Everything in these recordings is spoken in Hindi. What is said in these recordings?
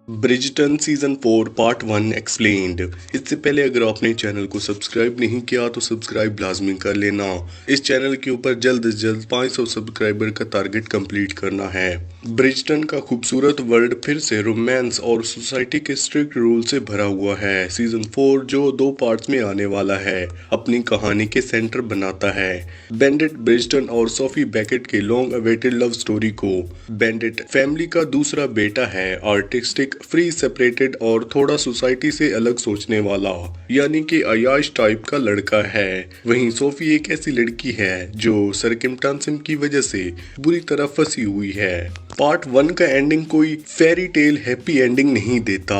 ब्रिजटन सीजन 4 पार्ट 1 एक्सप्लेन्ड। इससे पहले अगर आपने चैनल को सब्सक्राइब नहीं किया तो सब्सक्राइब लाजमी कर लेना। इस चैनल के ऊपर जल्द से जल्द 500 सब्सक्राइबर का टारगेट कंप्लीट करना है। ब्रिजटन का खूबसूरत वर्ल्ड फिर से रोमांस और सोसाइटी के स्ट्रिक्ट रूल से भरा हुआ है। सीजन 4 जो 2 पार्ट्स में आने वाला है अपनी कहानी के सेंटर बनाता है बेंडिट ब्रिजटन और सोफी बैकेट के लॉन्ग अवेटेड लव स्टोरी को। बेंडिट फैमिली का दूसरा बेटा है, आर्टिस्टिक, फ्री, सेपरेटेड और थोड़ा सोसाइटी से अलग सोचने वाला, यानी कि अयाश टाइप का लड़का है। वहीं सोफी एक ऐसी लड़की है जो सर्कमस्टेंसेस की वजह से बुरी तरह फंसी हुई है। पार्ट 1 का एंडिंग कोई फेरी टेल हैप्पी एंडिंग नहीं देता।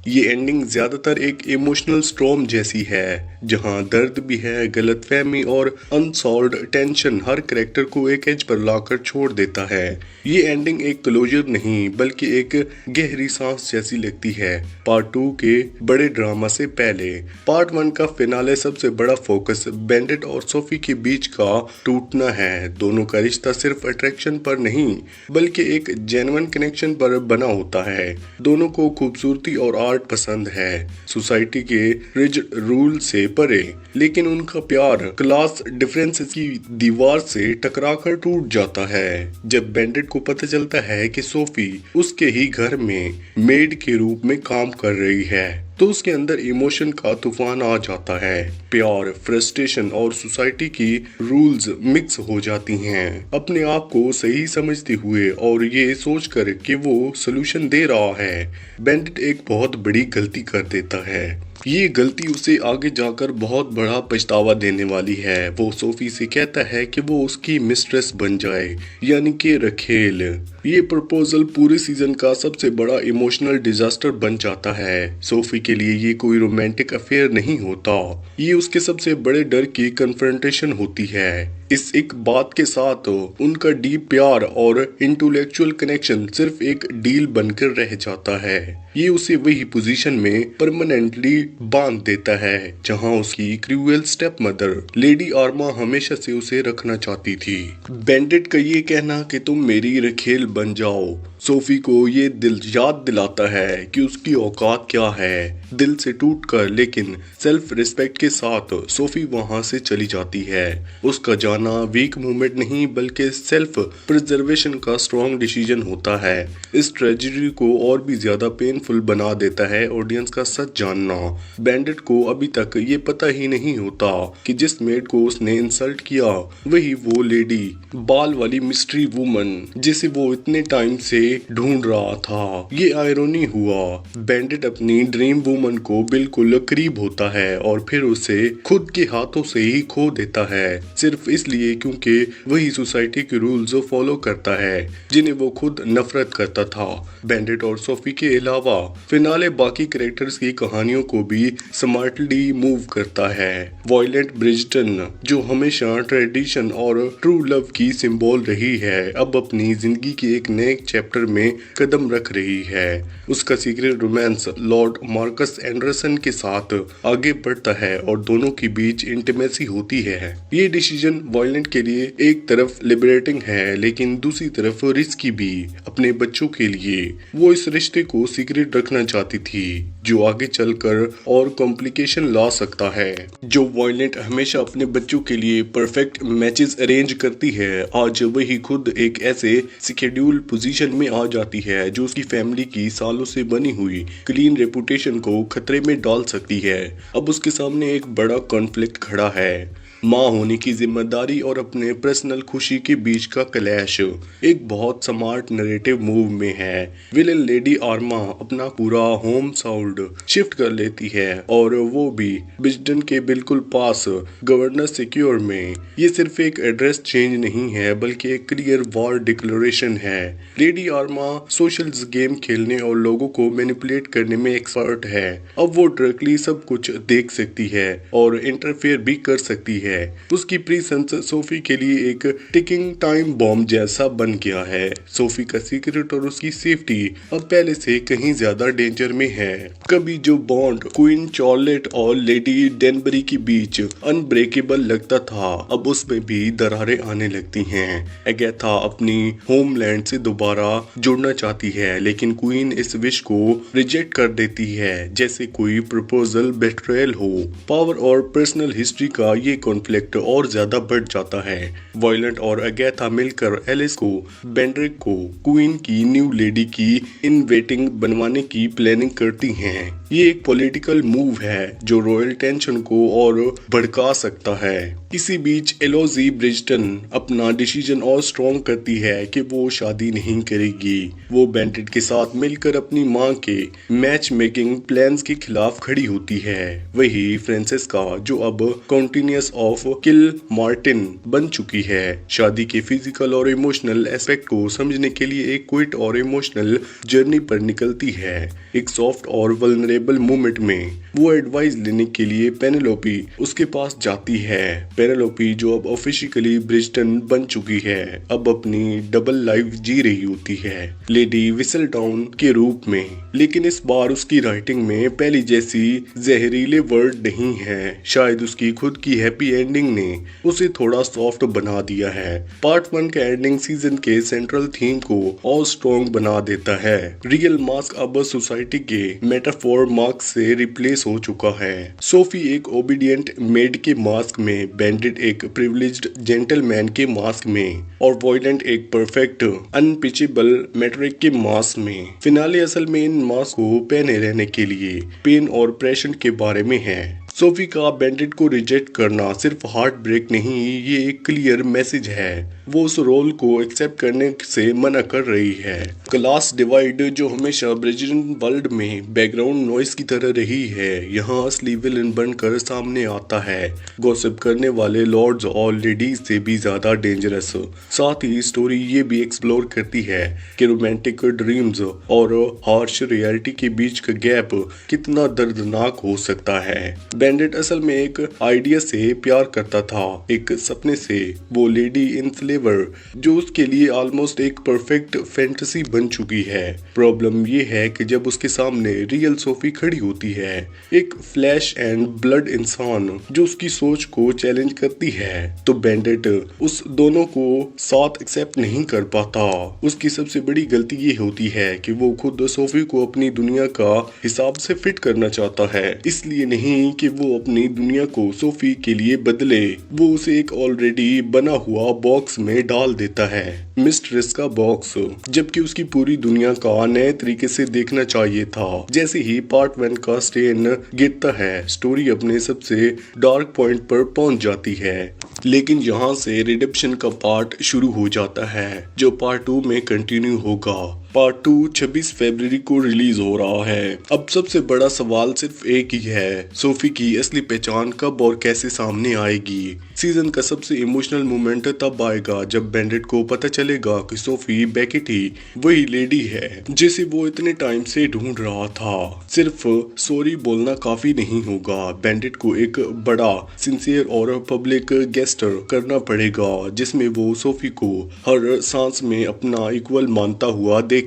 ये एंडिंग ज्यादातर एक इमोशनल स्टॉर्म जैसी है, जहां दर्द भी है, गलतफहमी और अनसॉल्व्ड टेंशन हर कैरेक्टर को एक एज पर लाकर छोड़ देता है। ये एंडिंग एक क्लोजर नहीं बल्कि एक गहरी सांस जैसी लगती है। पार्ट 2 के बड़े ड्रामा से पहले पार्ट 1 का फिनाले सबसे बड़ा फोकस बेंडिट और सोफी के बीच का टूटना है। दोनों का रिश्ता सिर्फ अट्रैक्शन पर नहीं बल्कि एक जेन्युइन कनेक्शन पर बना होता है। दोनों को खूबसूरती और आर्ट पसंद है, सोसाइटी के रिजिड रूल से परे, लेकिन उनका प्यार क्लास डिफरेंस की दीवार से टकराकर टूट जाता है जब बेंडिट को पता चलता है कि सोफी उसके ही घर में मेड के रूप में काम कर रही है, तो उसके अंदर इमोशन का तूफान आ जाता है। प्यार, फ्रस्ट्रेशन और सोसाइटी की रूल्स मिक्स हो जाती हैं। अपने आप को सही समझते हुए और ये सोचकर कि वो सलूशन दे रहा है, बेंडिट एक बहुत बड़ी गलती कर देता है। ये गलती उसे आगे जाकर बहुत बड़ा पछतावा देने वाली है। वो सोफी से कहता है कि वो उसकी मिस्ट्रेस बन जाए, यानी कि रखेल। ये प्रपोजल पूरे सीजन का सबसे बड़ा इमोशनल डिजास्टर बन जाता है। सोफी के लिए ये कोई रोमांटिक अफेयर नहीं होता, ये उसके सबसे बड़े डर की कन्फ्रंटेशन होती है। इस एक बात के साथ उनका डीप प्यार और इंटेलेक्चुअल कनेक्शन सिर्फ एक डील बनकर रह जाता है। ये उसे वही पोजीशन में परमानेंटली बांध देता है जहां उसकी cruel step mother lady Arma हमेशा से उसे रखना चाहती थी। बेंडिट का ये कहना कि तुम मेरी रखेल बन जाओ, सोफी को ये दिल याद दिलाता है कि उसकी औकात क्या है। दिल से टूटकर लेकिन सेल्फ रिस्पेक्ट के साथ सोफी वहां से चली जाती है। उसका जाना वीक मूवमेंट नहीं बल्कि सेल्फ प्रिजर्वेशन का स्ट्रॉन्ग डिसीजन होता है। इस ट्रेजेडी को और भी ज्यादा पेनफुल बना देता है ऑडियंस का सच जानना। बेंडिट को अभी तक ये पता ही नहीं होता कि जिस मेड को उसने इंसल्ट किया वही वो लेडी, बाल वाली मिस्ट्री वुमन जिसे वो इतने टाइम से ढूंढ रहा था। ये आयरनी हुआ, बेंडिट अपनी ड्रीम वुमन को बिल्कुल करीब होता है और फिर उसे खुद के हाथों से ही खो देता है, सिर्फ इसलिए क्योंकि वही सोसाइटी के रूल्स फॉलो करता है जिन्हें वो खुद नफरत करता था। बेंडिट और सोफी के अलावा फिनाले बाकी कैरेक्टर्स की कहानियों को भी स्मार्टली मूव करता है। वॉयलेंट ब्रिजटन जो हमेशा ट्रेडिशन और ट्रू लव की सिंबल रही है, अब अपनी जिंदगी के एक नए चैप्टर में कदम रख रही है। उसका secret romance Lord Marcus Anderson के साथ आगे बढ़ता है और दोनों के बीच इंटीमेसी होती है। ये डिसीजन वॉयलेंट के लिए एक तरफ लिबरेटिंग है लेकिन दूसरी तरफ रिस्की भी। अपने बच्चों के लिए वो इस रिश्ते को सीक्रेट रखना चाहती थी जो आगे चलकर और कॉम्प्लिकेशन ला सकता है। जो वॉयलेंट हमेशा अपने बच्चों के लिए परफेक्ट मैचेस अरेंज करती है, आज वही खुद एक ऐसे शेड्यूल पोजीशन में आ जाती है जो उसकी फैमिली की सालों से बनी हुई क्लीन रेपुटेशन को खतरे में डाल सकती है। अब उसके सामने एक बड़ा कॉन्फ्लिक्ट खड़ा है, माँ होने की जिम्मेदारी और अपने पर्सनल खुशी के बीच का क्लैश। एक बहुत स्मार्ट नैरेटिव मूव में है। विलेन लेडी आर्मा अपना पूरा होम साउंड शिफ्ट कर लेती है और वो भी ब्रिजटन के बिल्कुल पास गवर्नर सिक्योर में। ये सिर्फ एक एड्रेस चेंज नहीं है बल्कि एक क्लियर वॉर डिक्लेरेशन है। लेडी आर्मा सोशल गेम खेलने और लोगों को मैनिपुलेट करने में एक्सपर्ट है। अब वो डायरेक्टली सब कुछ देख सकती है और इंटरफेयर भी कर सकती है है। उसकी प्रीसेंस सोफी के लिए एक टिकिंग टाइम बॉम्ब जैसा बन गया है। सोफी का सीक्रेट और उसकी सेफ्टी अब पहले से कहीं ज्यादा डेंजर में है। कभी जो बॉन्ड क्वीन चार्लेट और लेडी डेनबरी के बीच अनब्रेकेबल लगता था, अब उसमें भी दरारें आने लगती हैं। एगेथा अपनी होमलैंड से दोबारा जुड़ना चाहती है, लेकिन क्वीन इस विश को रिजेक्ट कर देती है जैसे कोई प्रपोजल बेट्रेयल हो। पावर और पर्सनल हिस्ट्री का ये कॉन्फ्लिक्ट और ज्यादा बढ़ जाता है। वॉयलेंट और एगेथा मिलकर एलिस को बेंड्रिक को क्वीन की न्यू लेडी की इन वेटिंग बनवाने की प्लानिंग करती हैं। ये एक पॉलिटिकल मूव है जो रॉयल टेंशन को और भड़का सकता है। इसी बीच एलोजी ब्रिजटन अपना डिसीजन और स्ट्रॉन्ग करती है कि वो शादी नहीं करेगी। वो बेंटेड के साथ मिलकर अपनी मां के मैच मेकिंग प्लान्स के खिलाफ खड़ी होती है। वही फ्रांसेस्का जो अब कॉन्टिन्यूस ऑफ किल मार्टिन बन चुकी है, शादी के फिजिकल और इमोशनल एस्पेक्ट को समझने के लिए एक क्विट और इमोशनल जर्नी पर निकलती है। एक सॉफ्ट और वल्नरेबल मोमेंट में वो एडवाइस लेने के लिए पेनेलोपी उसके पास जाती है। पेनेलोपी जो अब ऑफिशियली ब्रिजटन बन चुकी है, अब अपनी डबल लाइफ जी रही होती है, लेडी विसलडाउन के रूप में। लेकिन इस बार उसकी राइटिंग में पहली जैसी जहरीले वर्ड नहीं है। शायद उसकी खुद की हैप्पी एंडिंग ने उसे थोड़ा सॉफ्ट बना दिया है। पार्ट 1 का एंडिंग सीजन के सेंट्रल थीम को और स्ट्रॉन्ग बना देता है। रियल मास्क अब सोसाइटी के मेटाफोर मास्क से रिप्लेस हो चुका है। सोफी एक ओबीडियंट मेड के मास्क में, बेंडिट एक प्रिविलेज्ड जेंटलमैन के मास्क में और वॉयलेंट एक परफेक्ट अनपिचेबल मैट्रिक के मास्क में। फिनाले असल में इन मास्क को पहने रहने के लिए पेन और प्रेशर के बारे में है। सोफी का बेंडिट को रिजेक्ट करना सिर्फ हार्ट ब्रेक नहीं, ये एक क्लियर मैसेज है। वो उस रोल को एक्सेप्ट करने से मना कर रही है। क्लास डिवाइड जो हमेशा ब्रिजटन वर्ल्ड में बैकग्राउंड नॉइस की तरह रही है, यहाँ असली विलन बनकर सामने आता है। गॉसिप करने वाले लॉर्ड्स और लेडीज से भी ज्यादा डेंजरस। साथ ही स्टोरी ये भी एक्सप्लोर करती है कि रोमांटिक ड्रीम्स और हार्श रियलिटी के बीच का गैप कितना दर्दनाक हो सकता है। बेंडिट असल में एक आइडिया से प्यार करता था, एक सपने से। वो लेडी इनस्लेवर जो उसके लिए ऑलमोस्ट एक परफेक्ट फैंटेसी बन चुकी है। प्रॉब्लम ये है कि जब उसके सामने रियल सोफी खड़ी होती है, एक फ्लैश एंड ब्लड इंसान जो उसकी सोच को चैलेंज करती है, तो बेंडिट उस दोनों को साथ एक्सेप्ट नहीं कर पाता। उसकी सबसे बड़ी गलती ये होती है कि वो खुद सोफी को अपनी दुनिया का हिसाब से फिट करना चाहता है, इसलिए नहीं कि वो अपनी दुनिया को सोफी के लिए बदले। वो उसे एक ऑलरेडी बना हुआ बॉक्स में डाल देता है, मिस्ट्रेस का बॉक्स, जबकि उसकी पूरी दुनिया का नए तरीके से देखना चाहिए था। जैसे ही पार्ट 1 का स्टेन गिरता है, स्टोरी अपने सबसे डार्क पॉइंट पर पहुंच जाती है। लेकिन यहाँ से रिडेम्पशन का पार्ट शुरू हो जाता है जो पार्ट 2 में कंटिन्यू होगा। पार्ट 2 26 फरवरी को रिलीज हो रहा है। अब सबसे बड़ा सवाल सिर्फ एक ही है, सोफी की असली पहचान कब और कैसे सामने आएगी। सीजन का सबसे इमोशनल मोमेंट तब आएगा जब बेंडिट को पता चलेगा कि सोफी बेकेट ही वही लेडी है जिसे वो इतने टाइम से ढूंढ रहा था। सिर्फ सॉरी बोलना काफी नहीं होगा, बेंडिट को एक बड़ा सिंसियर और पब्लिक गेस्टर करना पड़ेगा जिसमें वो सोफी को हर सांस में अपना इक्वल मानता हुआ देखे।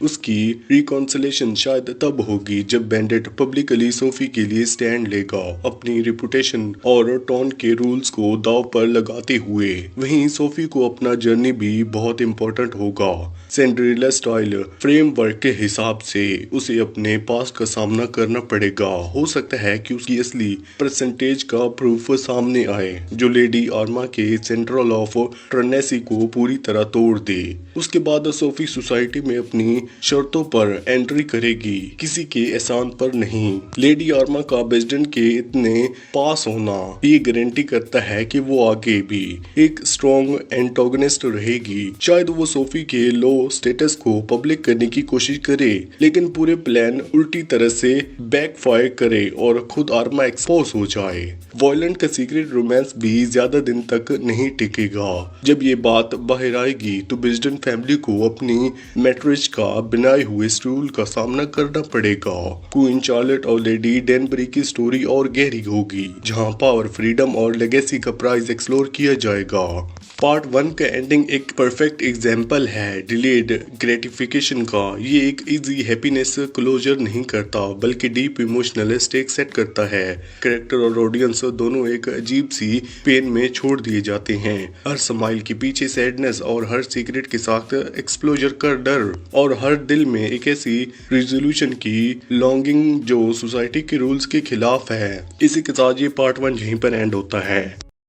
उसकी रिकॉन्सिलेशन शायद तब होगी जब बेंडिट पब्लिकली सोफी के लिए स्टैंड लेगा, अपनी रिपुटेशन और टोन के रूल्स को दांव पर लगाते हुए। वहीं सोफी को अपना जर्नी भी बहुत इंपॉर्टेंट होगा। सिंड्रेला स्टाइल फ्रेमवर्क के हिसाब से उसे अपने पास्ट का सामना करना पड़ेगा। हो सकता है कि उसकी असली परसेंटेज का प्रूफ सामने आए जो लेडी आर्मा के सेंट्रल ऑफ ट्रेनेसी को पूरी तरह तोड़ दे। उसके बाद सोफी सोसाइटी में अपनी शर्तों पर एंट्री करेगी, किसी के एहसान पर नहीं। लेडी आर्मा का बेजडन के इतने पास होना ये गारंटी करता है कि वो आगे भी एक स्ट्रॉन्ग एंटागोनिस्ट रहेगी। शायद वो सोफी के लो स्टेटस को पब्लिक करने की कोशिश करे, लेकिन पूरे प्लान उल्टी तरह से बैकफायर करे और खुद आर्मा एक्सपोज हो जाए। वॉयलेंट का सीक्रेट रोमांस भी ज्यादा दिन तक नहीं टिकेगा। जब ये बात बाहर आएगी तो बेजडन फैमिली को अपनी मेट्रो एल्ड्रिच का बनाए हुए स्टूल का सामना करना पड़ेगा। क्वीन चार्लेट और लेडी डेनबरी की स्टोरी और गहरी होगी, जहां पावर, फ्रीडम और लेगेसी का प्राइस एक्सप्लोर किया जाएगा। पार्ट 1 का एंडिंग एक परफेक्ट एग्जाम्पल है डिलेड ग्रेटिफिकेशन का। ये एक इजी हैप्पीनेस क्लोजर नहीं करता, बल्कि डीप इमोशनल स्टेक सेट करता है। कैरेक्टर और ऑडियंस दोनों एक अजीब सी पेन में छोड़ दिए जाते हैं। हर स्माइल के पीछे सैडनेस और हर सीक्रेट के साथ एक्सप्लोजर का डर, और हर दिल में एक ऐसी रिजोल्यूशन की लॉन्गिंग जो सोसाइटी के रूल्स के खिलाफ है। इसी के साथ ये पार्ट 1 यहीं पर एंड होता है।